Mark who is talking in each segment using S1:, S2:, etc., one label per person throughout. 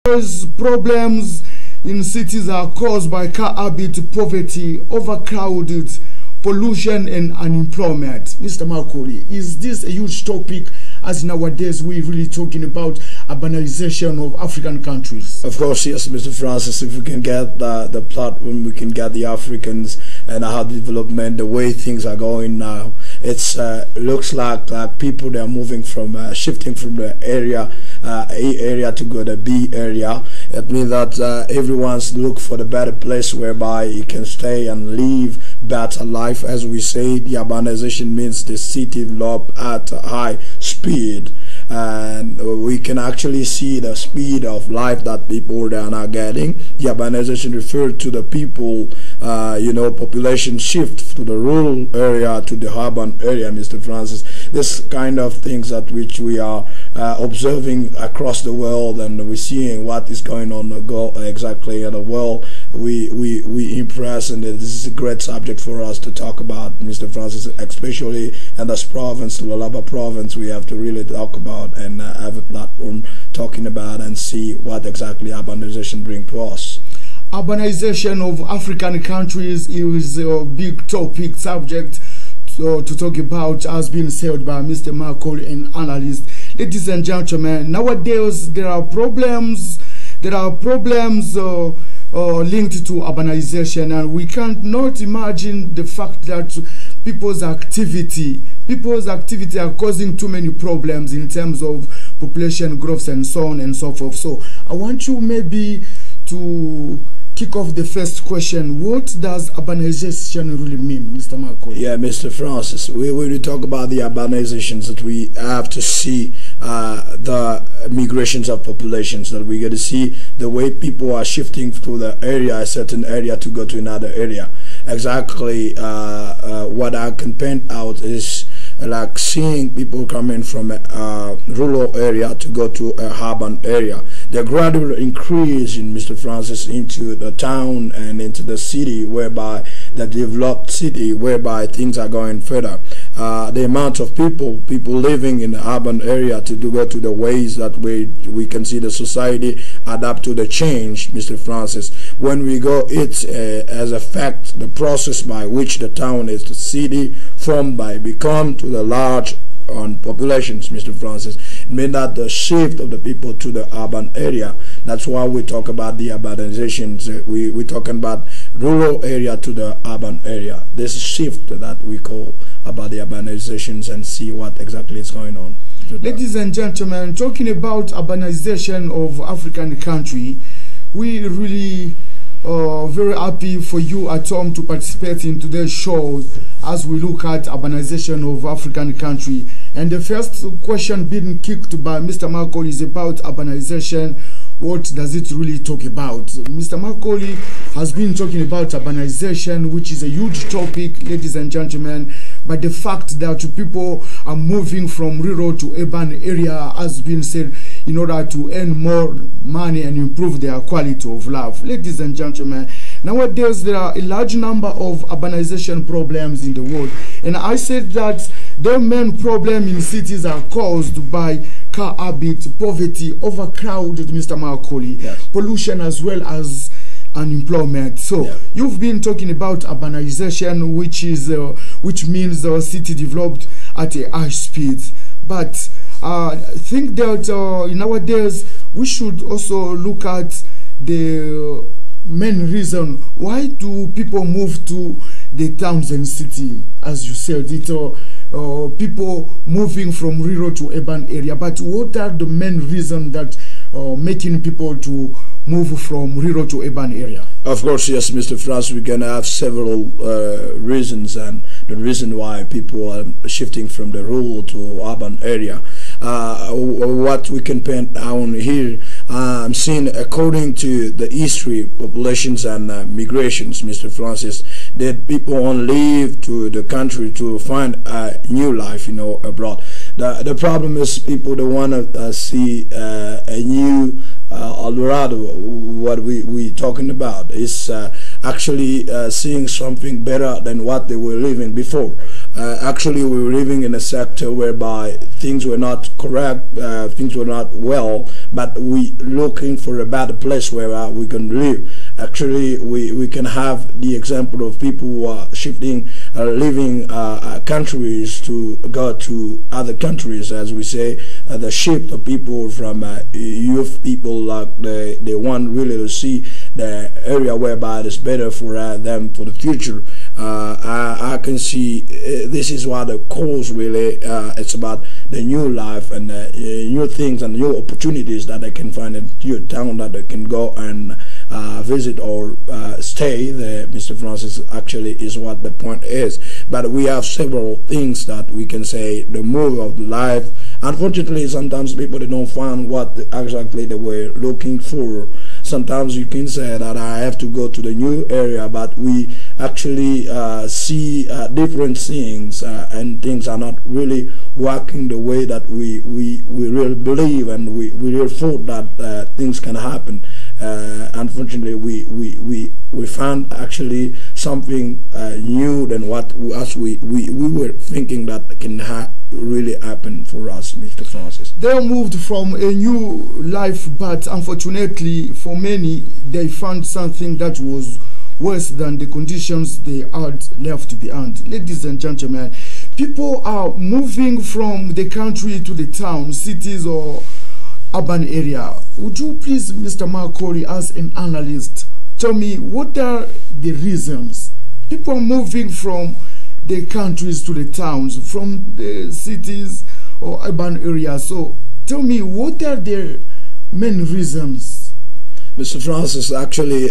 S1: Those problems in cities are caused by car habit, poverty, overcrowded, pollution and unemployment. Mr. Macaulay, is this a huge topic as nowadays we're really talking about urbanization of African countries?
S2: Of course, yes, Mr. Francis. If we can get the platform, we can get the Africans and our development, the way things are going now, it's looks like people, they are moving from shifting from the area A area to go to B area. It means that everyone's look for the better place whereby you can stay and live better life. As we say, the urbanization means the city develop at a high speed, and we can actually see the speed of life that people they are now getting. The urbanization referred to the people, population shift to the rural area to the urban area, Mr. Francis. This kind of things that which we are observing across the world, and we're seeing what is going on exactly in the world. We impress, and this is a great subject for us to talk about, Mr. Francis, especially in this province, Lualaba province. We have to really talk about and have a platform talking about and see what exactly urbanization brings to us.
S1: Urbanization of African countries is a big topic subject to talk about, has been said by Mr. Macaulay, an analyst. Ladies and gentlemen, nowadays there are problems linked to urbanization, and we cannot imagine the fact that people's activity are causing too many problems in terms of population growth and so on and so forth. So I want you maybe to kick off the first question. What does urbanization really mean, Mr. Macaulay?
S2: Yeah, Mr. Francis, when we talk about the urbanizations, that we have to see the migrations of populations, that we get to see the way people are shifting to the area, a certain area, to go to another area. Exactly what I can paint out is like seeing people coming from a rural area to go to a urban area. The gradual increase in, Mr. Francis, into the town and into the city, whereby the developed city, whereby things are going further. The amount of people living in the urban area to go to the ways that we can see the society adapt to the change, Mr. Francis. When we go, it's as a fact the process by which the town is the city formed by become to the large on populations, Mr. Francis. It means that the shift of the people to the urban area. That's why we talk about the urbanizations. We're talking about rural area to the urban area. This shift that we call about the urbanizations, and see what exactly is going on.
S1: Ladies and gentlemen, talking about urbanization of African country, we really very happy for you at home to participate in today's show as we look at urbanization of African country. And the first question being kicked by Mr. Macaulay is about urbanization. What does it really talk about? Mr. Macaulay has been talking about urbanization, which is a huge topic, ladies and gentlemen, but the fact that people are moving from rural to urban area has been said in order to earn more money and improve their quality of life. Ladies and gentlemen, nowadays there are a large number of urbanization problems in the world, and I said that the main problem in cities are caused by car habit, poverty, overcrowded, Mr. Macaulay, yes, pollution as well as unemployment. So yeah, you've been talking about urbanization, which means the city developed at a high speed. But I think that nowadays we should also look at the main reason why do people move to the towns and city, as you said, people moving from rural to urban area. But what are the main reasons that making people to move from rural to urban area?
S2: Of course, yes, Mr. Francis, we can have several reasons, and the reason why people are shifting from the rural to urban area. What we can paint down here, I'm seeing according to the history, populations and migrations, Mr. Francis, that people only leave to the country to find a new life, abroad. The problem is people don't want to see a new Eldorado. What we talking about is actually seeing something better than what they were living before. Actually, we were living in a sector whereby things were not correct, things were not well, but we looking for a better place where we can live. Actually, we can have the example of people who are shifting, leaving countries to go to other countries, as we say, the shift of people from youth people, like they want really to see the area whereby it is better for them for the future. I can see this is what the cause really. It's about the new life and new things and new opportunities that they can find in your town, that they can go and visit or stay there. Mr. Francis, actually is what the point is. But we have several things that we can say the move of life. Unfortunately, sometimes people, they don't find what exactly they were looking for. Sometimes you can say that I have to go to the new area, but we actually see different things, and things are not really working the way that we really believe, and we really thought that things can happen. Unfortunately, we found actually something new than what we were thinking that can really happen for us, Mr. Francis.
S1: They moved from a new life, but unfortunately for many, they found something that was worse than the conditions they had left behind. Ladies and gentlemen, people are moving from the country to the town, cities or urban area. Would you please, Mr. Makori, as an analyst, tell me what are the reasons people are moving from the countries to the towns, from the cities or urban areas? So tell me, what are the main reasons?
S2: Mr. Francis, actually,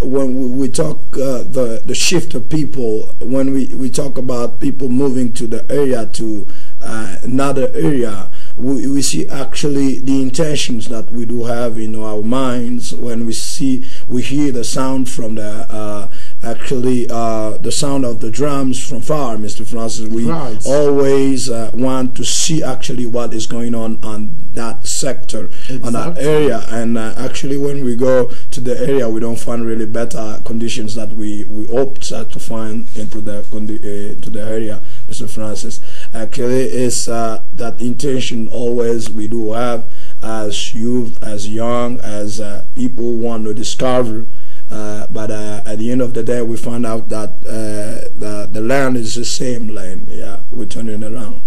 S2: when we talk the shift of people, when we talk about people moving to the area to another area, we see actually the intentions that we do have in our minds when we hear the sound from the the sound of the drums from far, Mr. Francis. We always want to see actually what is going on that sector, exactly, on that area. And actually, when we go to the area, we don't find really better conditions that we hoped to find into the area, Mr. Francis. Actually, it's that intention always we do have as youth, as young, as people want to discover. But at the end of the day, we find out that the land is the same land. Yeah, we're turning around.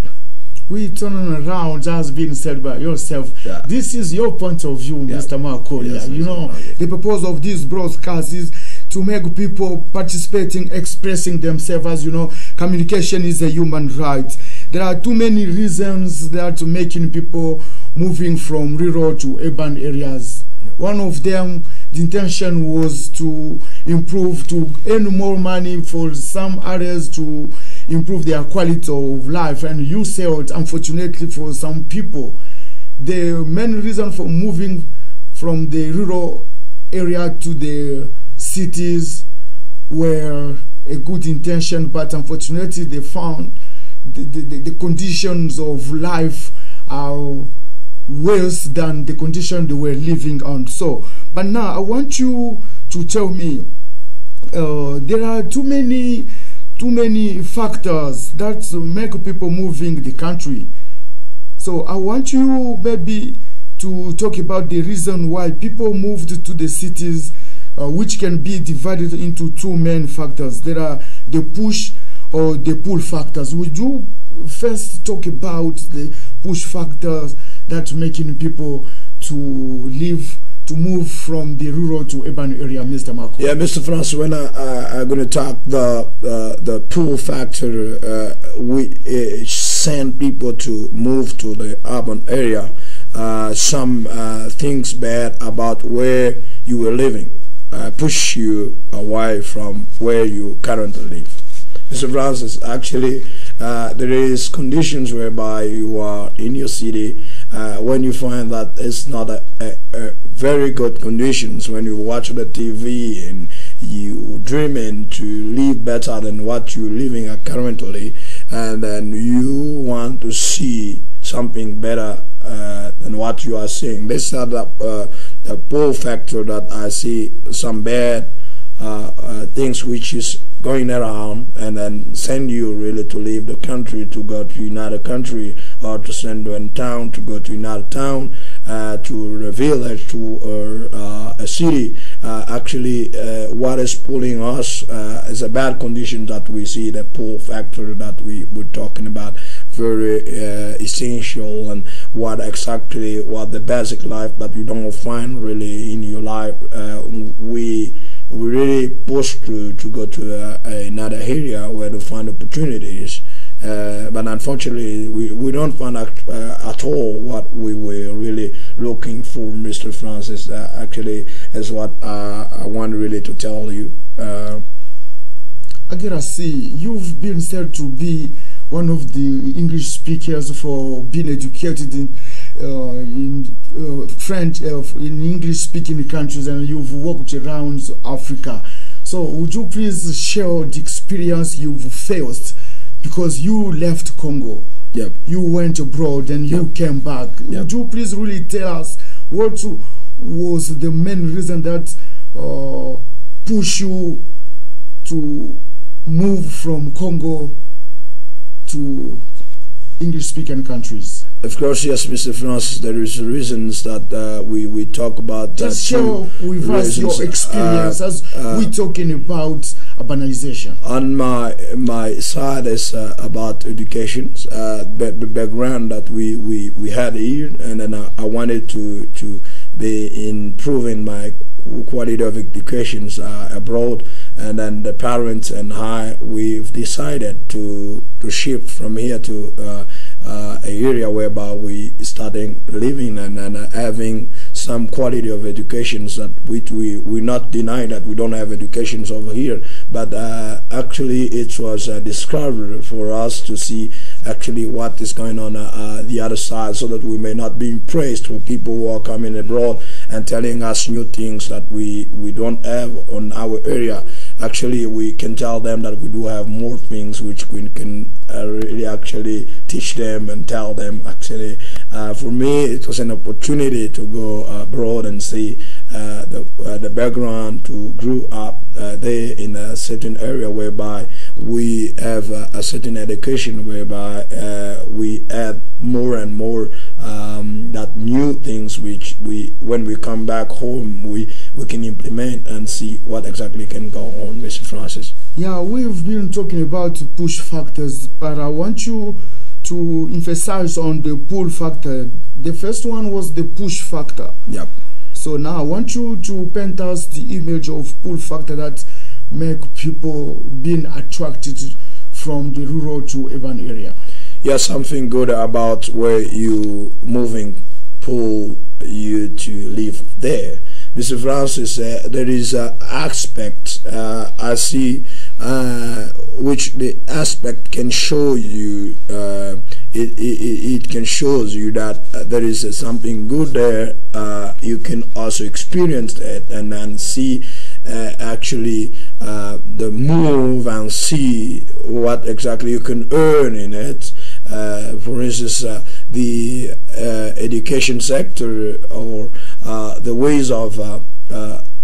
S1: We turning around, as being said by yourself. Yeah. This is your point of view, yeah, Mr. Makori. Yes, you know, the purpose of this broadcast is to make people participating, expressing themselves. As you know, communication is a human right. There are too many reasons that making people moving from rural to urban areas. One of them, the intention was to improve, to earn more money for some areas, to improve their quality of life. And you said, unfortunately for some people, the main reason for moving from the rural area to the cities were a good intention, but unfortunately they found the conditions of life are worse than the condition they were living on. So, but now I want you to tell me, there are too many factors that make people moving the country. So I want you maybe to talk about the reason why people moved to the cities, which can be divided into two main factors. There are the push or the pull factors. Would you first talk about the push factors that making people to move from the rural to urban area, Mr. Marco?
S2: Yeah, Mr. Francis, when I'm going to talk the pull factor, we send people to move to the urban area. Some things bad about where you were living push you away from where you currently live. Mr. Francis, actually, there is conditions whereby you are in your city when you find that it's not a very good conditions, when you watch the TV and you dreaming to live better than what you're living currently, and then you want to see something better than what you are seeing. This is the pull factor that I see some bad things which is going around and then send you really to leave the country to go to another country, or to send you in town to go to another town, to a village, to a city. Actually, what is pulling us is a bad condition that we see, the pull factor that we were talking about, very essential, and what the basic life that you don't find really in your life. We really push to go to another area where to find opportunities. But unfortunately, we don't find at all what we were really looking for, Mr. Francis. Actually, is what I want really to tell you.
S1: Agerasi, you've been said to be one of the English speakers for being educated in French, in English-speaking countries, and you've walked around Africa. So, would you please share the experience you've faced? Because you left Congo,
S2: yep.
S1: You went abroad, and you
S2: yep.
S1: came back.
S2: Yep.
S1: Would you please really tell us what was the main reason that pushed you to move from Congo to English-speaking countries?
S2: Of course, yes, Mr. Francis. There is reasons that we talk about.
S1: Just share with us your experience as we're talking about Abanalazation.
S2: On my side is about education, the background that we had here, and then I wanted to be improving my quality of education abroad, and then the parents and I, we've decided to shift from here to an area whereby we starting living and having some quality of educations that we not deny that we don't have educations over here, but actually it was discovered for us to see actually what is going on the other side, so that we may not be impressed with people who are coming abroad and telling us new things that we don't have on our area. Actually, we can tell them that we do have more things which we can really actually teach them and tell them. Actually, for me, it was an opportunity to go abroad and see the background, to grow up there in a certain area whereby we have a certain education, whereby we add more and more that new things which when we come back home we can implement and see what exactly can go on, Mr. Francis.
S1: Yeah, we've been talking about push factors, but I want you to emphasize on the pull factor. The first one was the push factor.
S2: Yep.
S1: So now I want you to paint us the image of pull factor that make people being attracted from the rural to urban area.
S2: Yeah, something good about where you moving pull you to live there. Mr. Francis, there is an aspect I see which the aspect can show you, it can show you that there is something good there. You can also experience that and then see actually the move and see what exactly you can earn in it. For instance, the education sector, or the ways of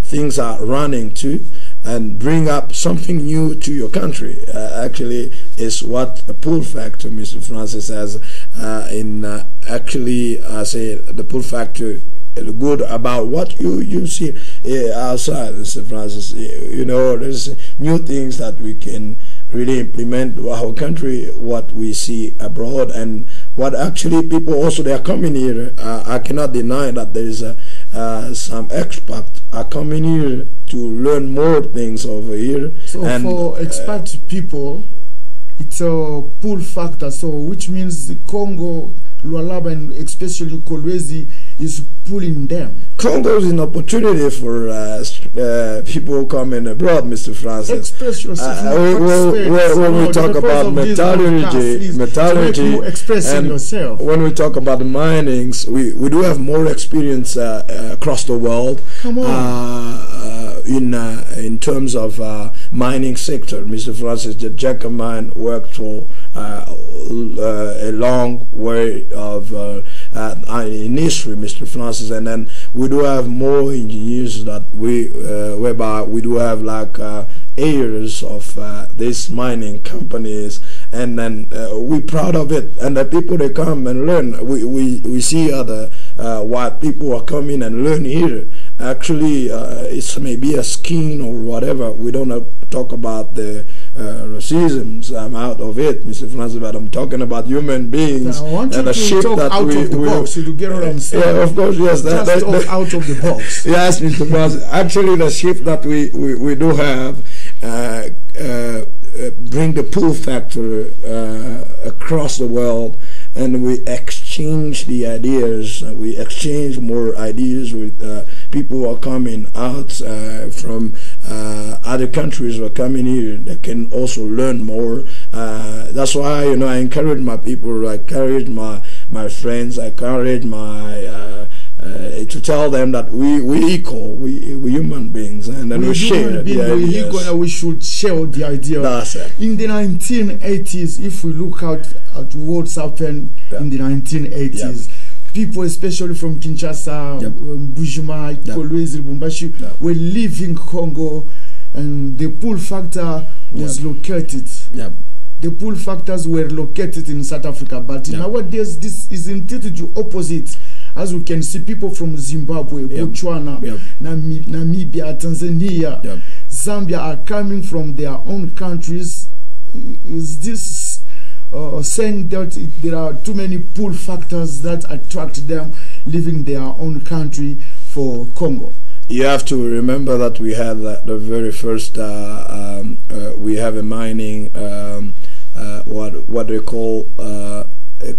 S2: things are running to, and bring up something new to your country. Actually, is what a pull factor, Mr. Francis, has actually I say the pull factor. Good about what you see outside, Mr. Francis. You know, there's new things that we can really implement to our country, what we see abroad, and what actually people also they are coming here. I cannot deny that there is some expats are coming here to learn more things over here.
S1: So and for expat people, it's a pull factor. So which means the Congo, Lualaba, and especially Kolwezi is pulling them.
S2: Congo is an opportunity for people coming abroad, Mr. Francis.
S1: Express yourself.
S2: When we talk about metallurgy,
S1: expressing yourself.
S2: When we talk about the minings, we do have more experience across the world.
S1: Come on.
S2: In terms of mining sector, Mr. Francis, the Jacob mine worked for a long way of in history, Mr. Francis, and then we do have more engineers that whereby we do have like heirs of these mining companies, and then we're proud of it. And the people they come and learn, we see other white people are coming and learn here. Actually, it's maybe a skin or whatever. We don't talk about the racisms. I'm out of it, Mr. Francis, but I'm talking about human beings.
S1: I want
S2: and
S1: you
S2: the
S1: to
S2: shape
S1: talk
S2: that
S1: out of the box. You get what I'm saying?
S2: Yeah, of course, yes.
S1: Just talk out of the box.
S2: Yes, Mr. Francis. Actually, the shape that we do have bring the pull factor across the world, and we exchange the ideas. We exchange more ideas with people who are coming out from other countries who are coming here. They can also learn more. That's why, you know, I encourage my people. I encourage my friends. I encourage my to tell them that we equal, we human beings, and then we share the ideas.
S1: And we should share the idea.
S2: That's it.
S1: In the 1980s, if we look at what's happened in the 1980s, people, especially from Kinshasa, Bujima, Kolwezi, Lubumbashi, were leaving Congo, and the pull factor was located. The pull factors were located in South Africa, but nowadays this is indeed the opposite. As we can see, people from Zimbabwe, Botswana, Namibia, Tanzania, Zambia are coming from their own countries. Is this saying that there are too many pull factors that attract them leaving their own country for Congo?
S2: You have to remember that we had the very first, we have a mining, what they call,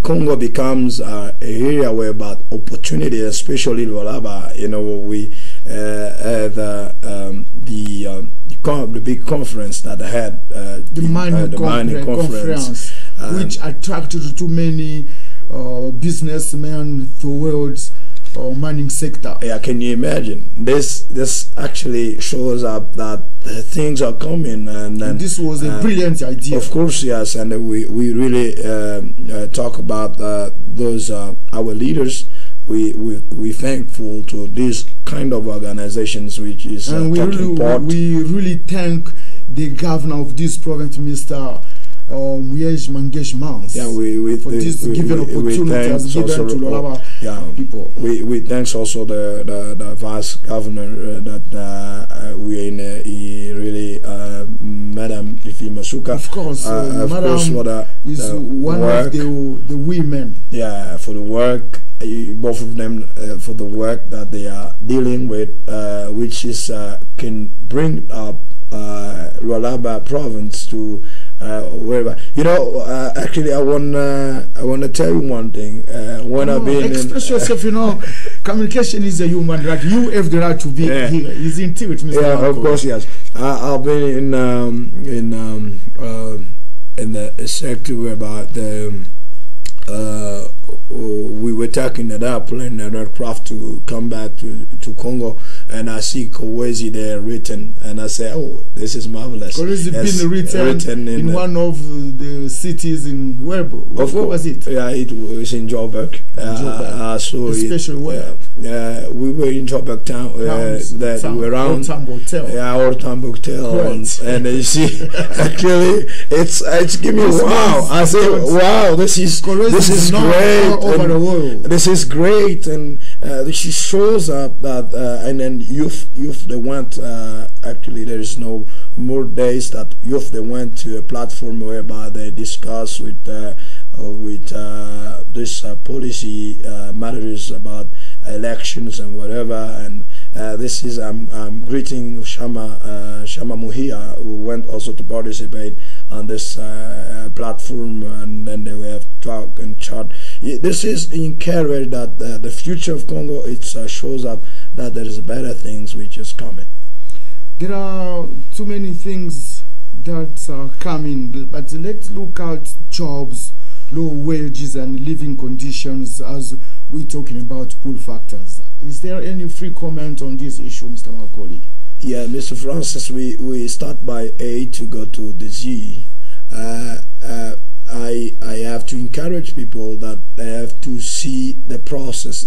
S2: Congo becomes an area where about opportunity, especially Lualaba. You know, we had the big conference that had
S1: the mining conference, which attracted too many businessmen towards mining sector.
S2: Yeah, can you imagine? This actually shows up that things are coming, and
S1: this was a brilliant idea.
S2: Of course, yes, and we really talk about those our leaders. We thankful to these kind of organizations, which is
S1: and we really thank the governor of this province, Mr. Mangesh Mans, for this given opportunity as given to Lualaba people.
S2: We thanks also the vice governor that we in really Madam Ifi Masuka.
S1: Of course, Madam is one of the women.
S2: Yeah, for the work, both of them for the work that they are dealing with, which is can bring up Lualaba province to wherever. You know, actually, I wanna tell you one thing. When I've been
S1: express yourself, you know, communication is a human right. You have the right to be here. Isn't it, Mr.
S2: Yeah, of course, yes. I've been in the sector about the. We were taking it up, planning an aircraft to come back to Congo, and I see kolwezi there written, and I say, oh, this is marvelous.
S1: Kolwezi been written in one of the cities in Werbo. What was it?
S2: Yeah, it was in Joburg. So
S1: especially where?
S2: We were in Joburg town, that around Ortambo Hotel, and you see, actually, it's giving me wow. I say, wow, this is great.
S1: All over the world.
S2: This is great, and she shows up that, and then youth they went. Actually, there is no more days that youth they went to a platform whereby they discuss with this policy matters about elections and whatever. And this is I'm greeting Shama Muhia, who went also to participate on this platform, and then they will have talk and chat. This is encouraged that the future of Congo, it shows up that there is better things which is coming.
S1: There are too many things that are coming, but let's look at jobs, low wages and living conditions as we're talking about pull factors. Is there any free comment on this issue, Mr. Makoli?
S2: Yeah, Mr. Francis, we start by A to go to the Z. I have to encourage people that they have to see the process.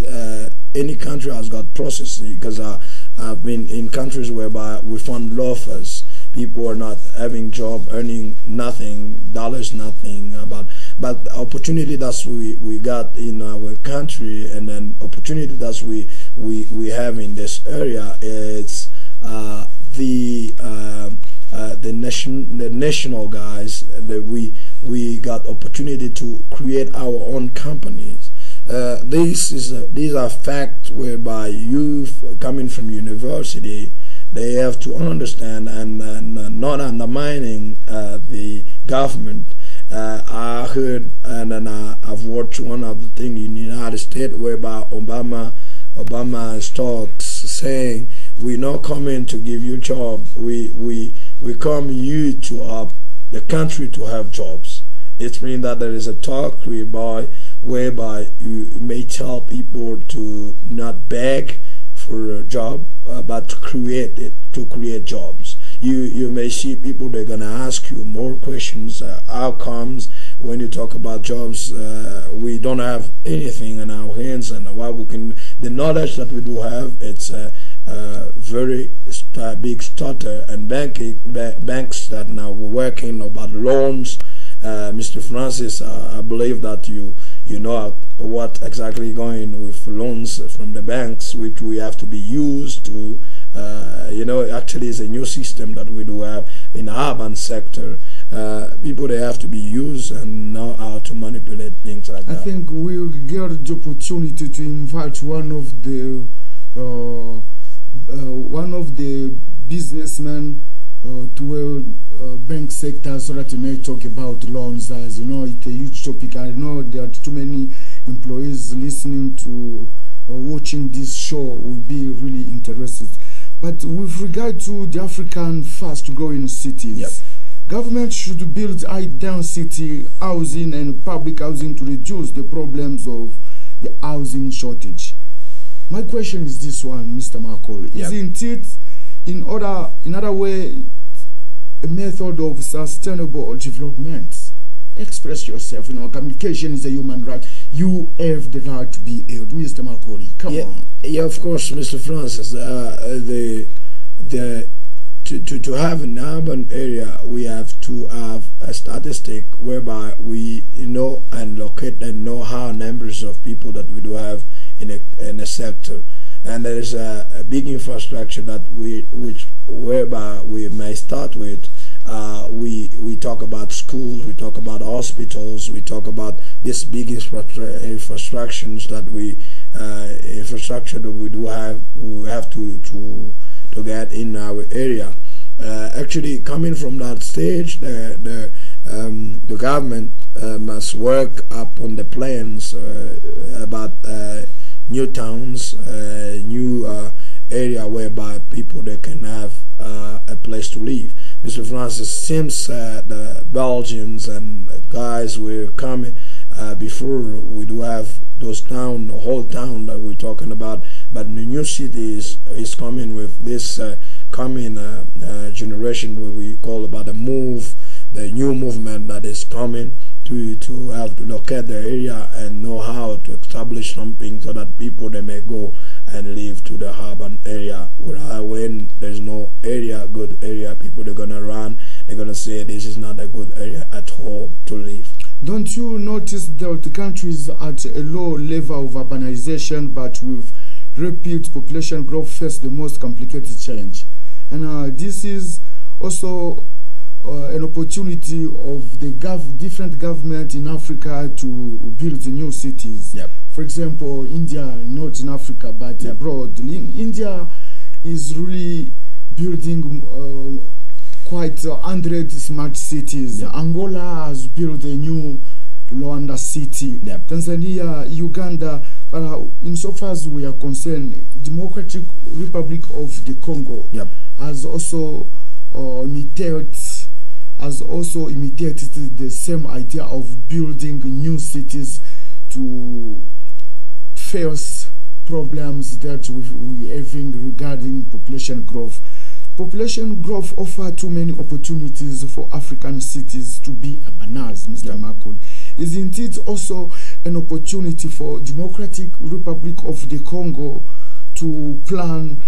S2: Any country has got process, because I've been in countries whereby we found loafers. people are not having job, earning nothing, dollars, nothing about. But opportunity that we got in our country, and then opportunity that we have in this area, it's the national guys that we got opportunity to create our own companies. These are facts whereby youth coming from university, they have to understand and not undermining the government. I heard and then I've watched one of the things in the United States whereby Obama is talks saying, we're not coming to give you job, we come you to help the country to have jobs. It means that there is a talk whereby you may tell people to not beg for a job, but to create jobs. You may see people, they're gonna ask you more questions. How comes when you talk about jobs, we don't have anything in our hands, and what we can, the knowledge that we do have, it's a very big stutter, and banks that now we're working about loans. Mr. Francis, I believe that you know what exactly going with loans from the banks, which we have to be used to. Actually, it's a new system that we do have in the urban sector. People, they have to be used and know how to manipulate things like that.
S1: I think we'll get the opportunity to invite one of the businessmen to bank sector, so that you may talk about loans. As you know, it's a huge topic. I know there are too many employees listening to watching this show will be really interested. But with regard to the African fast-growing cities,
S2: yep,
S1: government should build high-density housing and public housing to reduce the problems of the housing shortage. My question is this one, Mr. Makol.
S2: Yep.
S1: Isn't it, in other way, a method of sustainable development? Express yourself. Communication is a human right. You have the right to be heard. Mr. Makoli, come on.
S2: Yeah, of course, Mr. Francis. To have an urban area, we have to have a statistic whereby we know and locate and know how numbers of people that we do have in a sector. And there is a big infrastructure that whereby we may start with. We talk about schools, we talk about hospitals, we talk about this big infrastructures that we do have. We have to get in our area. Actually, coming from that stage, the government must work up on the plans about new towns, new area whereby people they can have a place to live. Mr. Francis, since the Belgians and guys were coming before, we do have those town, the whole town that we're talking about, but the new cities is coming with this coming generation, what we call about the new movement that is coming to have to look at the area and know how to establish something so that people they may go and live to the urban area. When there's no area, good area, people they're gonna run, they're gonna say this is not a good area at all to live.
S1: Don't you notice that the country is at a low level of urbanization, but with rapid population growth face the most complicated challenge? And this is also an opportunity of the different government in Africa to build new cities.
S2: Yep.
S1: For example, India, not in Africa, but
S2: yep,
S1: abroad. India is really building quite 100 smart cities. Yep. Angola has built a new Luanda city.
S2: Yep.
S1: Tanzania, Uganda, but insofar as we are concerned, Democratic Republic of the Congo,
S2: yep,
S1: has also imitated the same idea of building new cities to face problems that we're having regarding population growth. Population growth offers too many opportunities for African cities to be urbanized, Mr.
S2: Yeah.
S1: Makoli. Isn't it also an opportunity for Democratic Republic of the Congo to plan,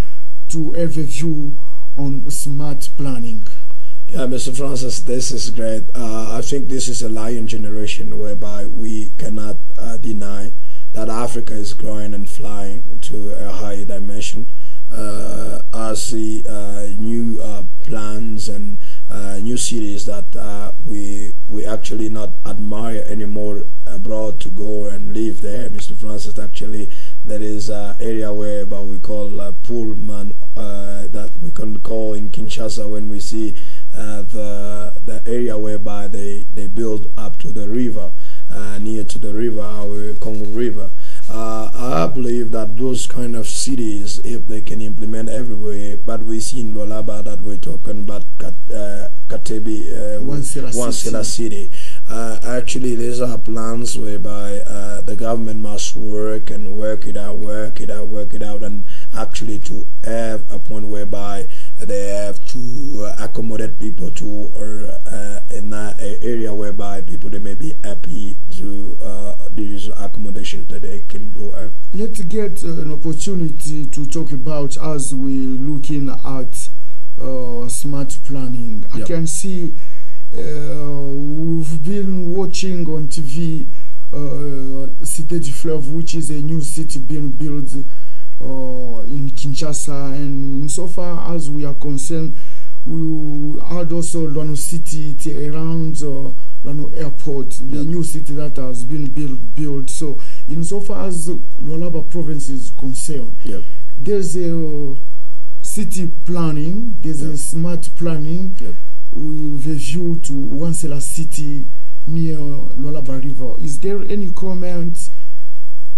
S1: to have a view on smart planning?
S2: Yeah, Mr. Francis, this is great. I think this is a lion generation whereby we cannot deny that Africa is growing and flying to a higher dimension. I see new plans and new cities that we actually not admire anymore abroad to go and live there, Mr. Francis. Actually, there is an area where we call Pullman that we can call in Kinshasa when we see the area whereby they build up to the river, near to the river, our Congo River. I believe that those kind of cities, if they can implement everywhere, but we see in Lualaba that we're talking about Katebi, Wansela City. Actually, these are plans whereby the government must work it out, and actually to have a point whereby they have to accommodate people to in that area whereby people they may be happy to these accommodations that they can go.
S1: Let's get an opportunity to talk about as we're looking at smart planning.
S2: Yep.
S1: I can see we've been watching on TV Cité du Fleuve, which is a new city being built in Kinshasa, and insofar as we are concerned, we had also Luano City around Luano Airport, the new city that has been built. So insofar as Lualaba province is concerned, there's a city planning, there's a smart planning with a view to Wansela City near Lualaba River. Is there any comment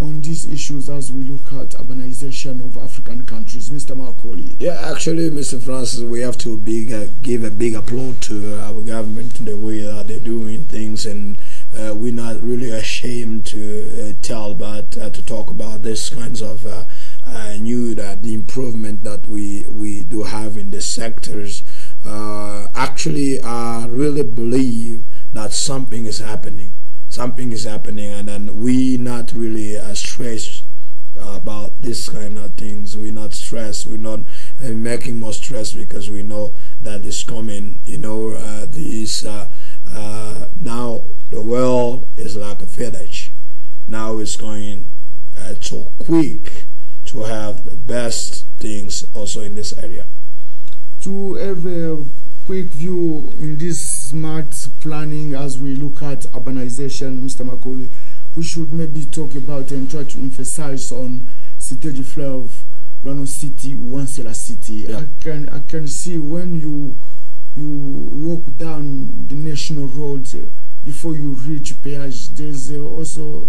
S1: on these issues as we look at urbanization of African countries, Mr. Macaulay?
S2: Yeah, actually, Mr. Francis, we have to give a big applaud to our government in the way that they're doing things, and we're not really ashamed to tell, but to talk about this kinds of the improvement that we do have in the sectors. Actually, I really believe that something is happening. And then we not really stressed about this kind of things. We're not stressed. We're not making more stress because we know that it's coming. You know, now the world is like a FedEx. Now it's going so quick to have the best things also in this area.
S1: To have a quick view in this smart planning as we look at urbanization, Mr. Macaulay, we should maybe talk about and try to emphasize on Cité du Fleuve, Luano City, Wansela City.
S2: Yeah.
S1: I can see when you walk down the national roads before you reach Péage, there's also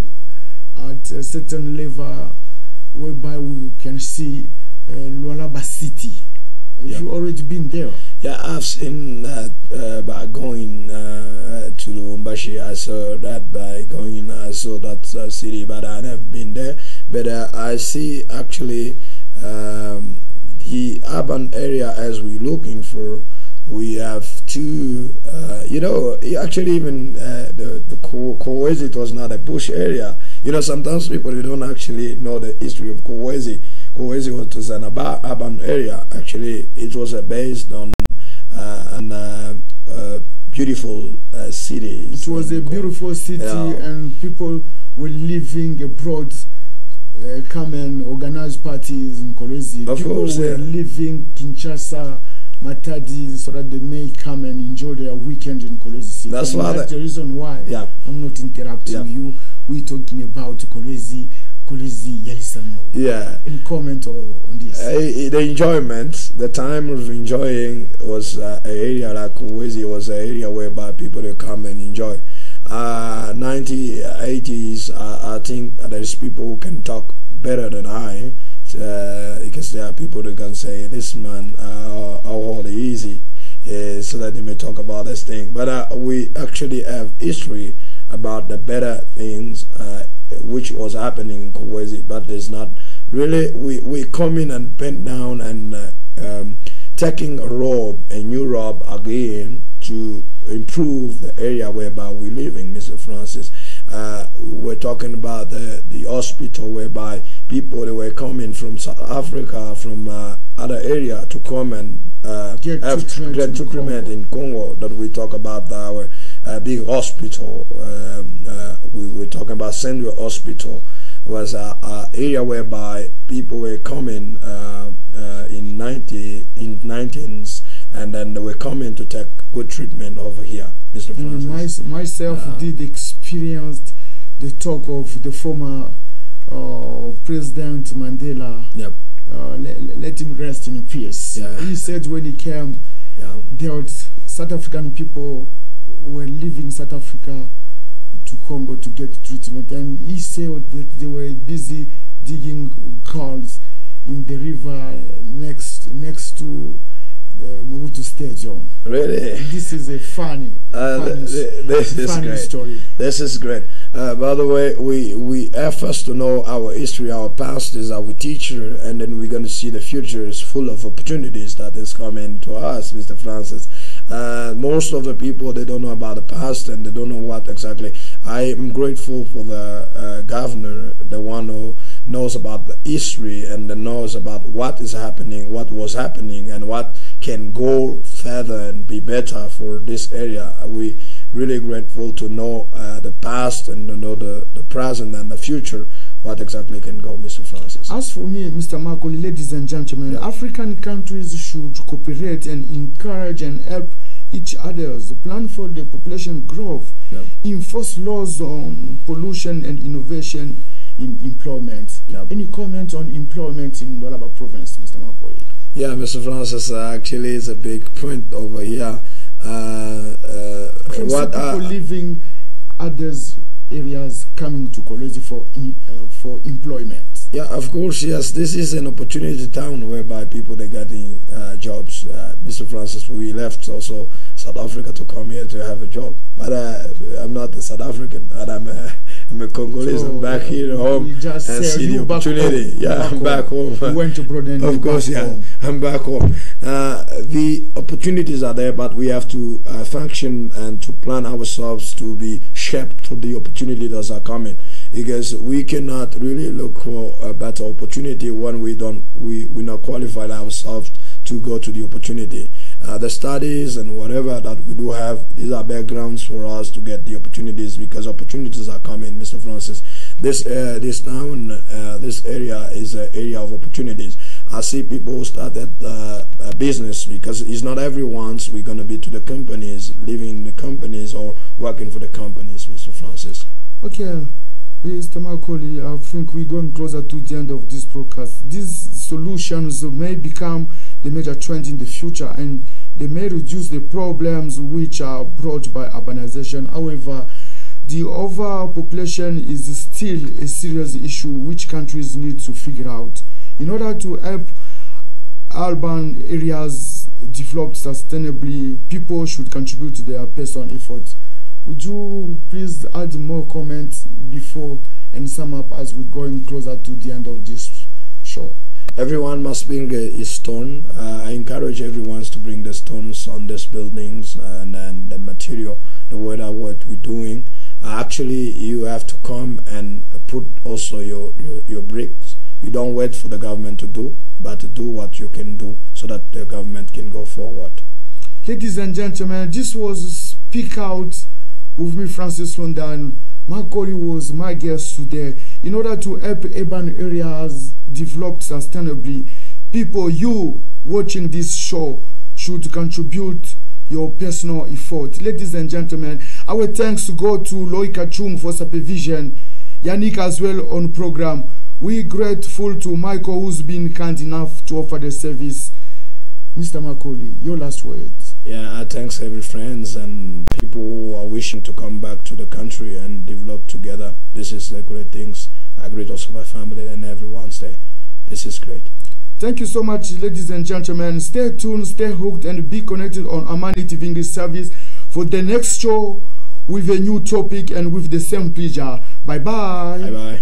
S1: at a certain level whereby we can see Lualaba City. Have you already been there?
S2: Yeah, I've seen that by going to Lubumbashi. I saw that by going, I saw that city, but I never been there. But I see actually the urban area as we're looking for. We have two, actually even the kolwezi, it was not a bush area. You know, sometimes people they don't actually know the history of kolwezi. Kolwezi was an urban area. Actually, it was based on a beautiful city.
S1: It was a beautiful city, and people were living abroad, come and organize parties in kolwezi. People were living Kinshasa, Matadi, so that they may come and enjoy their weekend in kolwezi city. That's the reason why I'm not interrupting you. We're talking about kolwezi Yalisano.
S2: Yeah.
S1: Any comment on this?
S2: The enjoyment, the time of enjoying was an area like kolwezi was an area whereby people they come and enjoy. 80s, I think there's people who can talk better than I, because there are people that can say this man how easy, so that they may talk about this thing. But we actually have history about the better things which was happening in kolwezi, but there's not really. We coming and bent down and taking a new rob again to improve the area whereby we living, Mr. Francis. We're talking about the hospital whereby people they were coming from South Africa, from other area to come and get treatment in Congo. That we talk about our big hospital. We were talking about Sendwe Hospital. Was a area whereby people were coming in 19s, and then they were coming to take good treatment over here, Mr. Francis.
S1: Myself did experience the talk of the former President Mandela.
S2: Yep.
S1: Let him rest in peace.
S2: Yeah.
S1: He said when he came, there were South African people were leaving South Africa to Congo to get treatment, and he said that they were busy digging holes in the river next to the Mobutu Stadium.
S2: Really?
S1: This is a funny story.
S2: This is great. By the way, we have first to know our history, our past is our teacher, and then we're going to see the future is full of opportunities that is coming to us, Mr. Francis. Most of the people, they don't know about the past and they don't know what exactly. I am grateful for the governor, the one who knows about the history and knows about what is happening, what was happening, and what can go further and be better for this area. We really grateful to know the past and to know the present and the future, what exactly can go, Mr. Francis.
S1: As for me, Mr. Makoli, ladies and gentlemen, African countries should cooperate and encourage and help each other's plan for the population growth, enforce laws on pollution and innovation in employment. Any comment on employment in Lualaba province, Mr. Makoli?
S2: Yeah, Mr. Francis, actually it's a big point over here.
S1: What people leaving others areas coming to kolwezi for employment?
S2: Yeah, of course, yes. This is an opportunity town whereby people they're getting jobs. Mr. Francis, we left also South Africa to come here to have a job, but I'm not a South African, and I'm a Congolese. So, I'm back here home and see the opportunity. I'm back home.
S1: You went abroad and
S2: of course, home. I'm back home. The opportunities are there, but we have to function and to plan ourselves to be shaped to the opportunities that are coming, because we cannot really look for a better opportunity when we not qualified ourselves to go to the opportunity. The studies and whatever that we do have, these are backgrounds for us to get the opportunities, because opportunities are coming, Mr. Francis. This town, this area is an area of opportunities. I see people who started a business, because it's not everyone's we're going to be to the companies, living in the companies or working for the companies, Mr. Francis.
S1: Okay. Mr. Makoli, I think we're going closer to the end of this broadcast. These solutions may become the major trend in the future, and they may reduce the problems which are brought by urbanization. However, the overpopulation is still a serious issue which countries need to figure out. In order to help urban areas develop sustainably, people should contribute to their personal efforts. Would you please add more comments before and sum up as we're going closer to the end of this show?
S2: Everyone must bring a stone. I encourage everyone to bring the stones on these buildings and then the material, the what we're doing. Actually, you have to come and put also your bricks. You don't wait for the government to do, but to do what you can do so that the government can go forward.
S1: Ladies and gentlemen, this was Speak Out with me, Francis London. Makoli was my guest today. In order to help urban areas develop sustainably, people, you watching this show, should contribute your personal effort. Ladies and gentlemen, our thanks to go to Loika Chung for supervision, Yannick as well on program. We're grateful to Michael, who's been kind enough to offer the service. Mr. Makoli, your last words.
S2: Yeah, thanks every friends and people who are wishing to come back to the country and develop together. This is the great things. I greet also my family and everyone's there. This is great.
S1: Thank you so much, ladies and gentlemen. Stay tuned, stay hooked, and be connected on Amani TV English service for the next show with a new topic and with the same pleasure. Bye-bye.
S2: Bye-bye.